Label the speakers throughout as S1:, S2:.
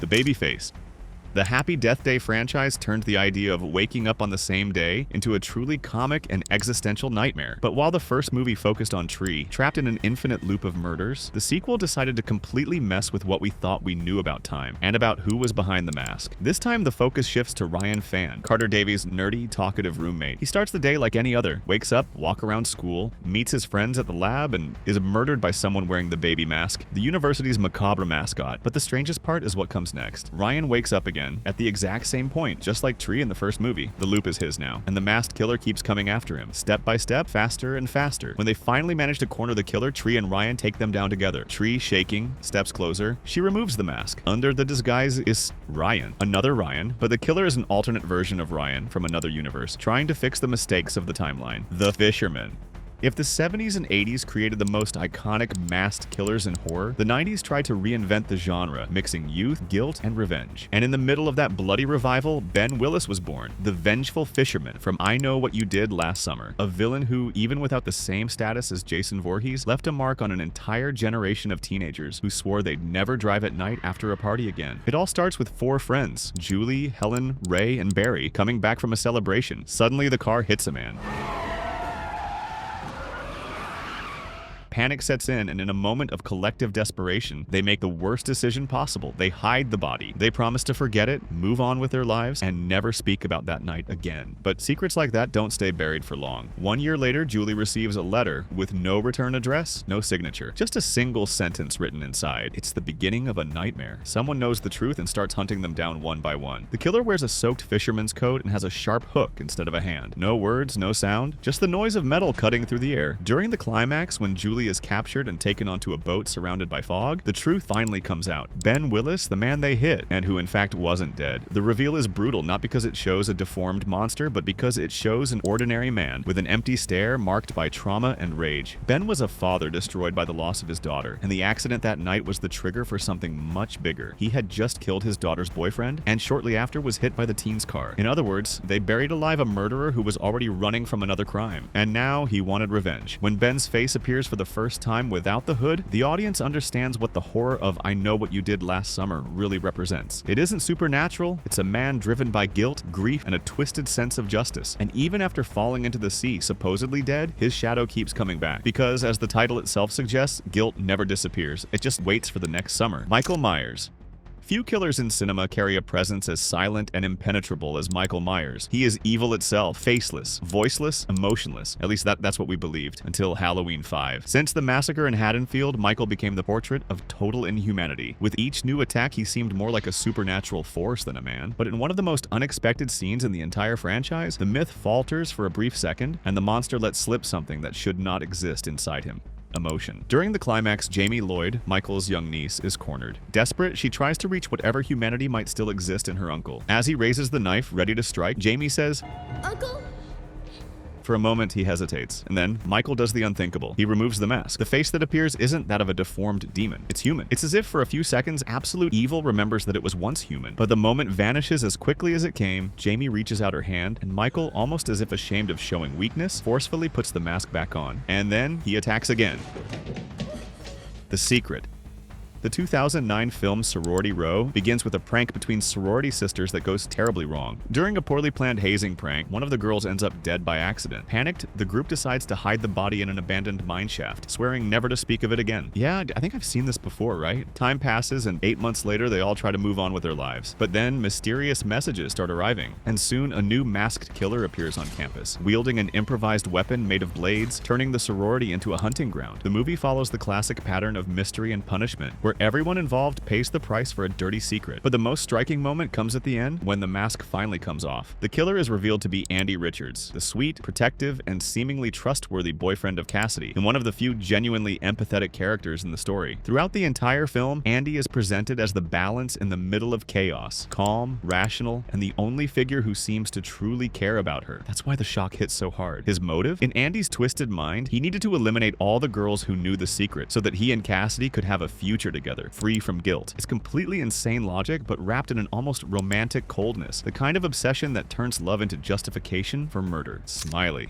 S1: babyface. The Happy Death Day franchise turned the idea of waking up on the same day into a truly comic and existential nightmare. But while the first movie focused on Tree, trapped in an infinite loop of murders, the sequel decided to completely mess with what we thought we knew about time, and about who was behind the mask. This time the focus shifts to Ryan Phan, Carter Davies' nerdy, talkative roommate. He starts the day like any other, wakes up, walks around school, meets his friends at the lab, and is murdered by someone wearing the baby mask, the university's macabre mascot. But the strangest part is what comes next. Ryan wakes up again, at the exact same point, just like Tree in the first movie. The loop is his now, and the masked killer keeps coming after him, step by step, faster and faster. When they finally manage to corner the killer, Tree and Ryan take them down together. Tree shaking, steps closer. She removes the mask. Under the disguise is Ryan, another Ryan, but the killer is an alternate version of Ryan from another universe, trying to fix the mistakes of the timeline. The Fisherman. If the 70s and 80s created the most iconic masked killers in horror, the 90s tried to reinvent the genre, mixing youth, guilt, and revenge. And in the middle of that bloody revival, Ben Willis was born, the vengeful fisherman from I Know What You Did Last Summer, a villain who, even without the same status as Jason Voorhees, left a mark on an entire generation of teenagers who swore they'd never drive at night after a party again. It all starts with 4 friends, Julie, Helen, Ray, and Barry, coming back from a celebration. Suddenly the car hits a man. Panic sets in, and in a moment of collective desperation, they make the worst decision possible. They hide the body. They promise to forget it, move on with their lives, and never speak about that night again. But secrets like that don't stay buried for long. 1 year later, Julie receives a letter with no return address, no signature, just a single sentence written inside. It's the beginning of a nightmare. Someone knows the truth and starts hunting them down one by one. The killer wears a soaked fisherman's coat and has a sharp hook instead of a hand. No words, no sound, just the noise of metal cutting through the air. During the climax, when Julie is captured and taken onto a boat surrounded by fog, the truth finally comes out. Ben Willis, the man they hit, and who in fact wasn't dead. The reveal is brutal, not because it shows a deformed monster, but because it shows an ordinary man with an empty stare marked by trauma and rage. Ben was a father destroyed by the loss of his daughter, and the accident that night was the trigger for something much bigger. He had just killed his daughter's boyfriend, and shortly after was hit by the teen's car. In other words, they buried alive a murderer who was already running from another crime, and now he wanted revenge. When Ben's face appears for the first time without the hood, the audience understands what the horror of I Know What You Did Last Summer really represents. It isn't supernatural, it's a man driven by guilt, grief, and a twisted sense of justice. And even after falling into the sea, supposedly dead, his shadow keeps coming back. Because, as the title itself suggests, guilt never disappears. It just waits for the next summer. Michael Myers. Few killers in cinema carry a presence as silent and impenetrable as Michael Myers. He is evil itself, faceless, voiceless, emotionless. At least that's what we believed, until Halloween 5. Since the massacre in Haddonfield, Michael became the portrait of total inhumanity. With each new attack, he seemed more like a supernatural force than a man. But in one of the most unexpected scenes in the entire franchise, the myth falters for a brief second, and the monster lets slip something that should not exist inside him. Emotion. During the climax, Jamie Lloyd, Michael's young niece, is cornered. Desperate, she tries to reach whatever humanity might still exist in her uncle. As he raises the knife, ready to strike, Jamie says, "Uncle?" For a moment, he hesitates, and then Michael does the unthinkable. He removes the mask. The face that appears isn't that of a deformed demon. It's human. It's as if for a few seconds, absolute evil remembers that it was once human. But the moment vanishes as quickly as it came. Jamie reaches out her hand, and Michael, almost as if ashamed of showing weakness, forcefully puts the mask back on. And then he attacks again. The Secret. The 2009 film Sorority Row begins with a prank between sorority sisters that goes terribly wrong. During a poorly planned hazing prank, one of the girls ends up dead by accident. Panicked, the group decides to hide the body in an abandoned mine shaft, swearing never to speak of it again. Yeah, I think I've seen this before, right? Time passes, and 8 months later, they all try to move on with their lives. But then, mysterious messages start arriving, and soon a new masked killer appears on campus, wielding an improvised weapon made of blades, turning the sorority into a hunting ground. The movie follows the classic pattern of mystery and punishment, where everyone involved pays the price for a dirty secret. But the most striking moment comes at the end, when the mask finally comes off. The killer is revealed to be Andy Richards, the sweet, protective, and seemingly trustworthy boyfriend of Cassidy, and one of the few genuinely empathetic characters in the story. Throughout the entire film, Andy is presented as the balance in the middle of chaos, calm, rational, and the only figure who seems to truly care about her. That's why the shock hits so hard. His motive? In Andy's twisted mind, he needed to eliminate all the girls who knew the secret so that he and Cassidy could have a future together, free from guilt. It's completely insane logic, but wrapped in an almost romantic coldness, the kind of obsession that turns love into justification for murder. Smiley.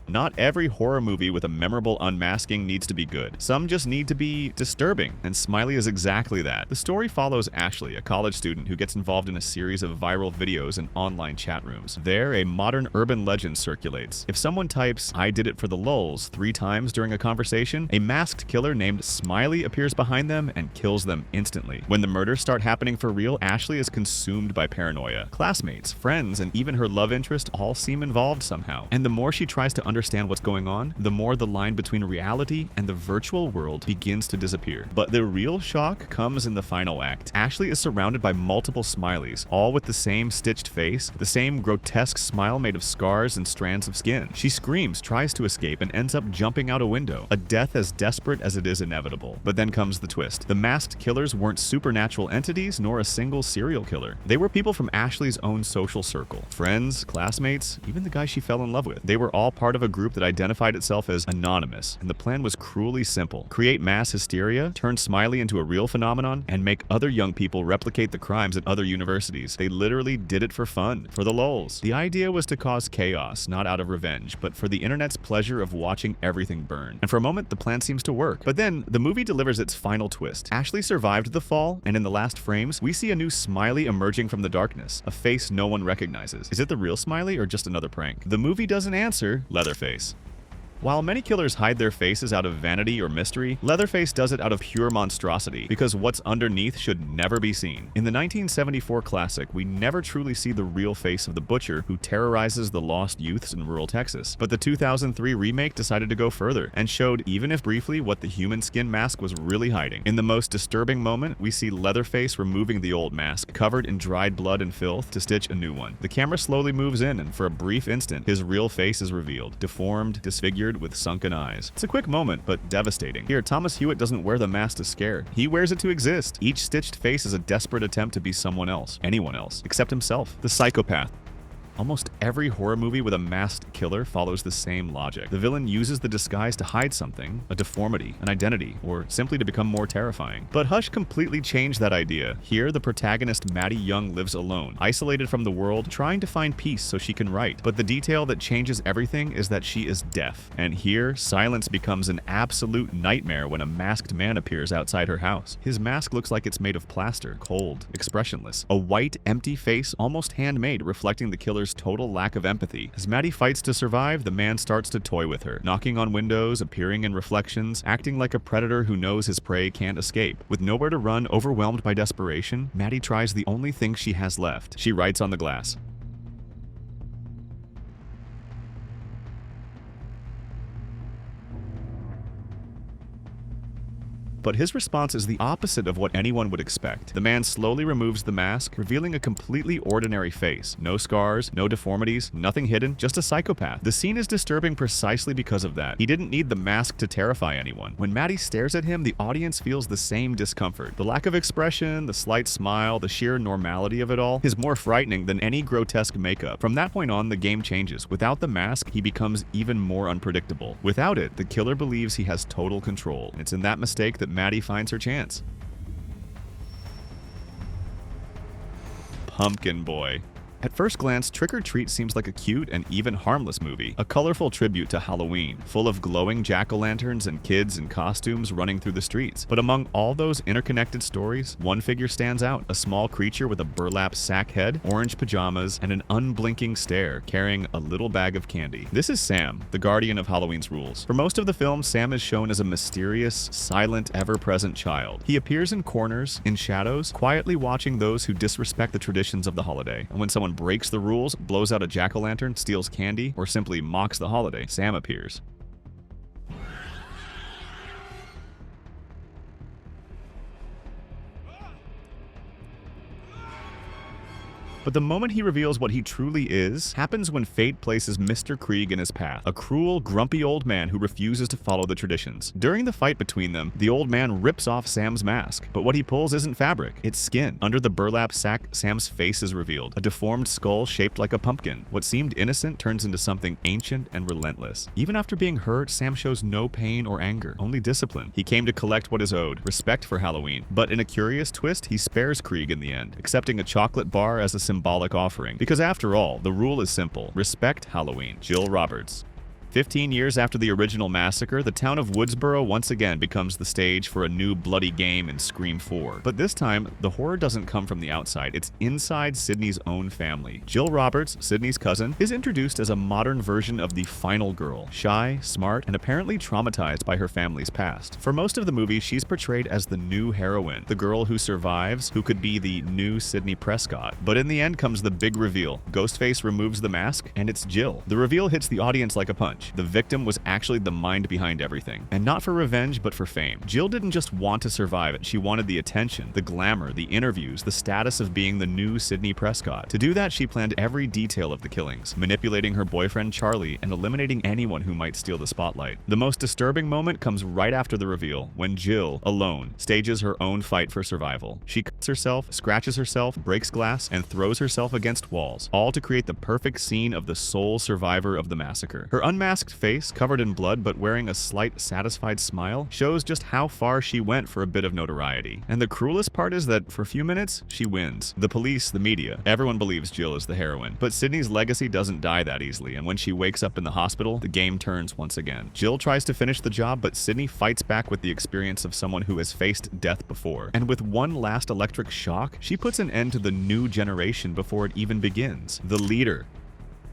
S1: Not every horror movie with a memorable unmasking needs to be good. Some just need to be disturbing, and Smiley is exactly that. The story follows Ashley, a college student who gets involved in a series of viral videos and online chat rooms. There, a modern urban legend circulates. If someone types, "I did it for the lulz" 3 times during a conversation, a masked killer named Smiley appears behind them and kills them instantly. When the murders start happening for real, Ashley is consumed by paranoia. Classmates, friends, and even her love interest all seem involved somehow. And the more she tries to understand what's going on, the more the line between reality and the virtual world begins to disappear. But the real shock comes in the final act. Ashley is surrounded by multiple Smileys, all with the same stitched face, the same grotesque smile made of scars and strands of skin. She screams, tries to escape, and ends up jumping out a window, a death as desperate as it is inevitable. But then comes the twist. The masked killers weren't supernatural entities nor a single serial killer. They were people from Ashley's own social circle. Friends, classmates, even the guy she fell in love with. They were all part of a group that identified itself as anonymous, and the plan was cruelly simple. Create mass hysteria, turn Smiley into a real phenomenon, and make other young people replicate the crimes at other universities. They literally did it for fun, for the lulz. The idea was to cause chaos, not out of revenge, but for the internet's pleasure of watching everything burn. And for a moment, the plan seems to work. But then, the movie delivers its final twist. Ashley survived the fall, and in the last frames, we see a new Smiley emerging from the darkness, a face no one recognizes. Is it the real Smiley or just another prank? The movie doesn't answer. Leatherface. While many killers hide their faces out of vanity or mystery, Leatherface does it out of pure monstrosity, because what's underneath should never be seen. In the 1974 classic, we never truly see the real face of the butcher who terrorizes the lost youths in rural Texas. But the 2003 remake decided to go further, and showed, even if briefly, what the human skin mask was really hiding. In the most disturbing moment, we see Leatherface removing the old mask, covered in dried blood and filth, to stitch a new one. The camera slowly moves in, and for a brief instant, his real face is revealed, deformed, disfigured, with sunken eyes. It's a quick moment, but devastating. Here, Thomas Hewitt doesn't wear the mask to scare. He wears it to exist. Each stitched face is a desperate attempt to be someone else, anyone else, except himself. The psychopath. Almost every horror movie with a masked killer follows the same logic. The villain uses the disguise to hide something, a deformity, an identity, or simply to become more terrifying. But Hush completely changed that idea. Here, the protagonist Maddie Young lives alone, isolated from the world, trying to find peace so she can write. But the detail that changes everything is that she is deaf. And here, silence becomes an absolute nightmare when a masked man appears outside her house. His mask looks like it's made of plaster, cold, expressionless. A white, empty face, almost handmade, reflecting the killer's total lack of empathy. As Maddie fights to survive, the man starts to toy with her, knocking on windows, appearing in reflections, acting like a predator who knows his prey can't escape. With nowhere to run, overwhelmed by desperation, Maddie tries the only thing she has left. She writes on the glass. But his response is the opposite of what anyone would expect. The man slowly removes the mask, revealing a completely ordinary face. No scars, no deformities, nothing hidden, just a psychopath. The scene is disturbing precisely because of that. He didn't need the mask to terrify anyone. When Maddie stares at him, the audience feels the same discomfort. The lack of expression, the slight smile, the sheer normality of it all is more frightening than any grotesque makeup. From that point on, the game changes. Without the mask, he becomes even more unpredictable. Without it, the killer believes he has total control. It's in that mistake that Maddie finds her chance. Pumpkin Boy. At first glance, Trick or Treat seems like a cute and even harmless movie, a colorful tribute to Halloween, full of glowing jack-o'-lanterns and kids in costumes running through the streets. But among all those interconnected stories, one figure stands out, a small creature with a burlap sack head, orange pajamas, and an unblinking stare, carrying a little bag of candy. This is Sam, the guardian of Halloween's rules. For most of the film, Sam is shown as a mysterious, silent, ever-present child. He appears in corners, in shadows, quietly watching those who disrespect the traditions of the holiday. And when someone breaks the rules, blows out a jack-o'-lantern, steals candy, or simply mocks the holiday, Sam appears. But the moment he reveals what he truly is happens when fate places Mr. Krieg in his path, a cruel, grumpy old man who refuses to follow the traditions. During the fight between them, the old man rips off Sam's mask, but what he pulls isn't fabric, it's skin. Under the burlap sack, Sam's face is revealed, a deformed skull shaped like a pumpkin. What seemed innocent turns into something ancient and relentless. Even after being hurt, Sam shows no pain or anger, only discipline. He came to collect what is owed, respect for Halloween. But in a curious twist, he spares Krieg in the end, accepting a chocolate bar as a symbolic offering. Because after all, the rule is simple: respect Halloween. Jill Roberts. 15 years after the original massacre, the town of Woodsboro once again becomes the stage for a new bloody game in Scream 4. But this time, the horror doesn't come from the outside, it's inside Sydney's own family. Jill Roberts, Sydney's cousin, is introduced as a modern version of the final girl, shy, smart, and apparently traumatized by her family's past. For most of the movie, she's portrayed as the new heroine, the girl who survives, who could be the new Sydney Prescott. But in the end comes the big reveal. Ghostface removes the mask, and it's Jill. The reveal hits the audience like a punch. The victim was actually the mind behind everything. And not for revenge, but for fame. Jill didn't just want to survive it, she wanted the attention, the glamour, the interviews, the status of being the new Sydney Prescott. To do that, she planned every detail of the killings, manipulating her boyfriend Charlie and eliminating anyone who might steal the spotlight. The most disturbing moment comes right after the reveal, when Jill, alone, stages her own fight for survival. She cuts herself, scratches herself, breaks glass, and throws herself against walls, all to create the perfect scene of the sole survivor of the massacre. Her unmasked face, covered in blood but wearing a slight, satisfied smile, shows just how far she went for a bit of notoriety. And the cruelest part is that, for a few minutes, she wins. The police, the media, everyone believes Jill is the heroine. But Sydney's legacy doesn't die that easily, and when she wakes up in the hospital, the game turns once again. Jill tries to finish the job, but Sydney fights back with the experience of someone who has faced death before. And with one last electric shock, she puts an end to the new generation before it even begins. The leader.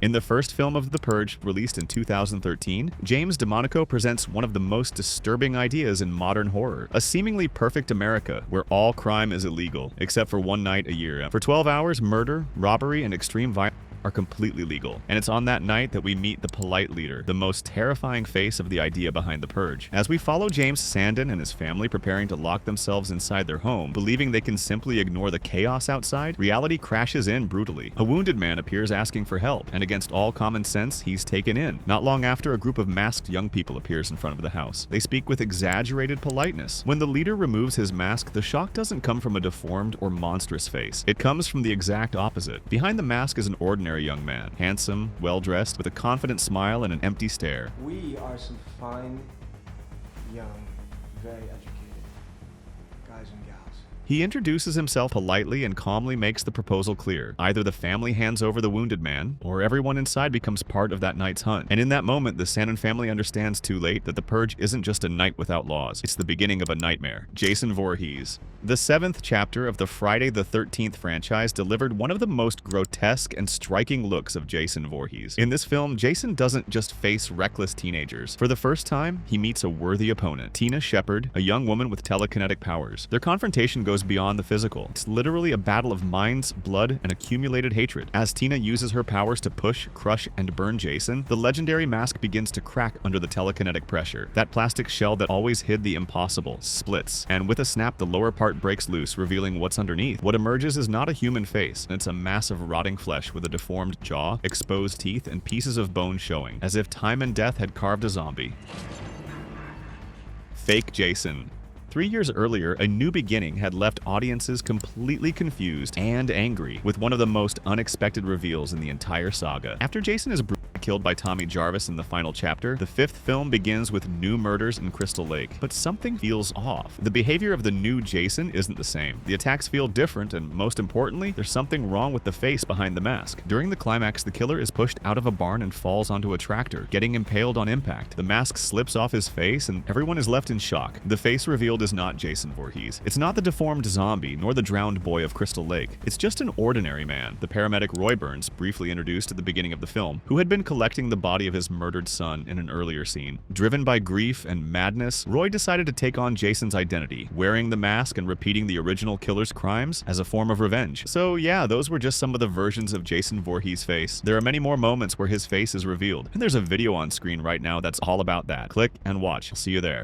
S1: In the first film of The Purge, released in 2013, James DeMonaco presents one of the most disturbing ideas in modern horror, a seemingly perfect America where all crime is illegal, except for one night a year. For 12 hours, murder, robbery, and extreme violence are completely legal. And it's on that night that we meet the polite leader, the most terrifying face of the idea behind The Purge. As we follow James Sandin and his family preparing to lock themselves inside their home, believing they can simply ignore the chaos outside, reality crashes in brutally. A wounded man appears asking for help, and against all common sense, he's taken in. Not long after, a group of masked young people appears in front of the house. They speak with exaggerated politeness. When the leader removes his mask, the shock doesn't come from a deformed or monstrous face. It comes from the exact opposite. Behind the mask is an ordinary young man, handsome, well-dressed, with a confident smile and an empty stare.
S2: We are some fine, young, very educated guys and gals.
S1: He introduces himself politely and calmly makes the proposal clear. Either the family hands over the wounded man, or everyone inside becomes part of that night's hunt. And in that moment, the Sandin family understands too late that the Purge isn't just a night without laws. It's the beginning of a nightmare. Jason Voorhees. The 7th chapter of the Friday the 13th franchise delivered one of the most grotesque and striking looks of Jason Voorhees. In this film, Jason doesn't just face reckless teenagers. For the first time, he meets a worthy opponent, Tina Shepard, a young woman with telekinetic powers. Their confrontation goes beyond the physical. It's literally a battle of minds, blood, and accumulated hatred. As Tina uses her powers to push, crush, and burn Jason, the legendary mask begins to crack under the telekinetic pressure. That plastic shell that always hid the impossible splits, and with a snap, the lower part breaks loose, revealing what's underneath. What emerges is not a human face. It's a mass of rotting flesh with a deformed jaw, exposed teeth, and pieces of bone showing, as if time and death had carved a zombie. Fake Jason. 3 years earlier, A New Beginning had left audiences completely confused and angry with one of the most unexpected reveals in the entire saga. After Jason is brutally killed by Tommy Jarvis in the final chapter, the 5th film begins with new murders in Crystal Lake. But something feels off. The behavior of the new Jason isn't the same. The attacks feel different, and most importantly, there's something wrong with the face behind the mask. During the climax, the killer is pushed out of a barn and falls onto a tractor, getting impaled on impact. The mask slips off his face, and everyone is left in shock. The face revealed is not Jason Voorhees. It's not the deformed zombie, nor the drowned boy of Crystal Lake. It's just an ordinary man, the paramedic Roy Burns, briefly introduced at the beginning of the film, who had been collecting the body of his murdered son in an earlier scene. Driven by grief and madness, Roy decided to take on Jason's identity, wearing the mask and repeating the original killer's crimes as a form of revenge. So yeah, those were just some of the versions of Jason Voorhees' face. There are many more moments where his face is revealed, and there's a video on screen right now that's all about that. Click and watch. I'll see you there.